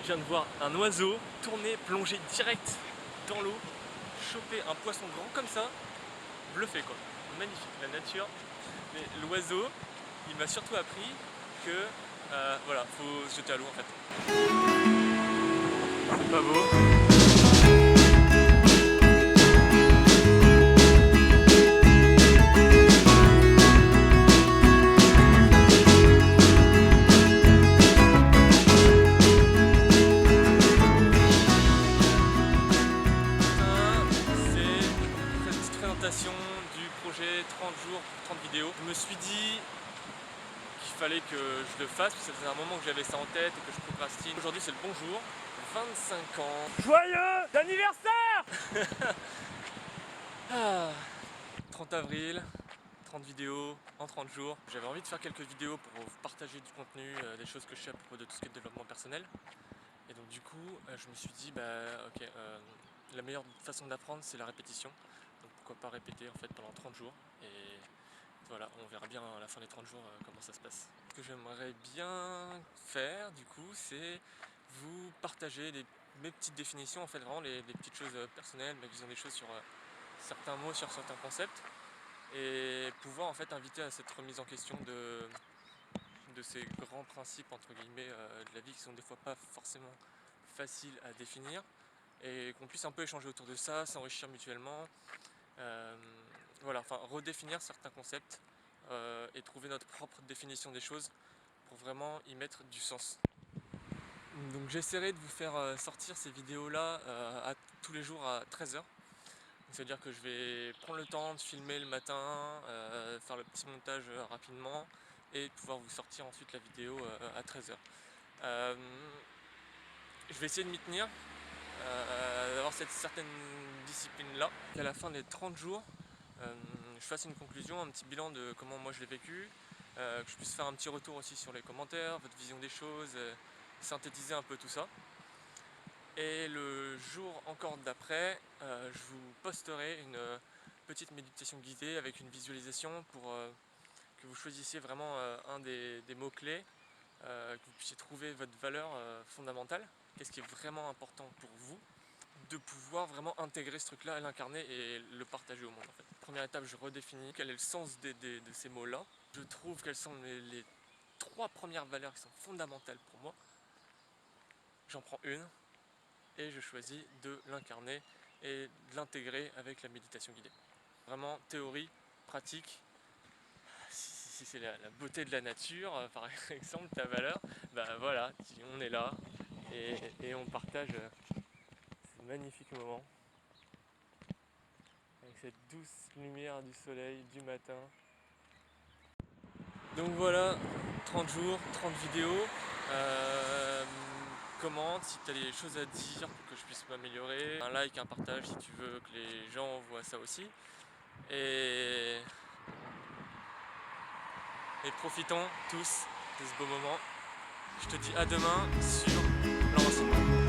Je viens de voir un oiseau tourner, plonger direct dans l'eau, choper un poisson grand comme ça, bluffé quoi. Magnifique, la nature. Mais l'oiseau, il m'a surtout appris que voilà, faut se jeter à l'eau en fait. C'est pas beau. Du projet 30 jours pour 30 vidéos. Je me suis dit qu'il fallait que je le fasse, parce que ça faisait un moment que j'avais ça en tête et que je procrastine. Aujourd'hui c'est le bon jour, 25 ans. Joyeux anniversaire. 30 avril, 30 vidéos en 30 jours. J'avais envie de faire quelques vidéos pour vous partager du contenu, des choses que je sais à propos de tout ce qui est développement personnel. Et donc du coup, je me suis dit, ok, la meilleure façon d'apprendre c'est la répétition. Donc pourquoi pas répéter en fait pendant 30 jours et voilà, on verra bien à la fin des 30 jours comment ça se passe. Ce que j'aimerais bien faire du coup, c'est vous partager mes petites définitions, en fait vraiment les petites choses personnelles, ma vision des choses sur certains mots, sur certains concepts, et pouvoir en fait inviter à cette remise en question de ces grands principes entre guillemets de la vie qui sont des fois pas forcément faciles à définir, et qu'on puisse un peu échanger autour de ça, s'enrichir mutuellement. Voilà, enfin redéfinir certains concepts et trouver notre propre définition des choses pour vraiment y mettre du sens. Donc j'essaierai de vous faire sortir ces vidéos là tous les jours à 13 h. C'est-à-dire que je vais prendre le temps de filmer le matin, faire le petit montage rapidement et pouvoir vous sortir ensuite la vidéo à 13 h. Je vais essayer de m'y tenir, d'avoir cette certaine discipline là, qu'à la fin des 30 jours je fasse une conclusion, un petit bilan de comment moi je l'ai vécu, que je puisse faire un petit retour aussi sur les commentaires, votre vision des choses, synthétiser un peu tout ça. Et le jour encore d'après, je vous posterai une petite méditation guidée avec une visualisation pour que vous choisissiez vraiment un des mots-clés, que vous puissiez trouver votre valeur fondamentale, qu'est-ce qui est vraiment important pour vous, de pouvoir vraiment intégrer ce truc-là, l'incarner et le partager au monde en fait. Première étape, je redéfinis quel est le sens de ces mots-là. Je trouve quelles sont les 3 premières valeurs qui sont fondamentales pour moi. J'en prends une et je choisis de l'incarner et de l'intégrer avec la méditation guidée. Vraiment théorie, pratique. Si c'est la beauté de la nature, par exemple, ta valeur, voilà, on est là et on partage ce magnifique moment avec cette douce lumière du soleil du matin. Donc voilà, 30 jours, 30 vidéos. Commente si tu as des choses à dire pour que je puisse m'améliorer. Un like, un partage si tu veux que les gens voient ça aussi. Et profitons tous de ce beau moment. Je te dis à demain sur l'enracinement.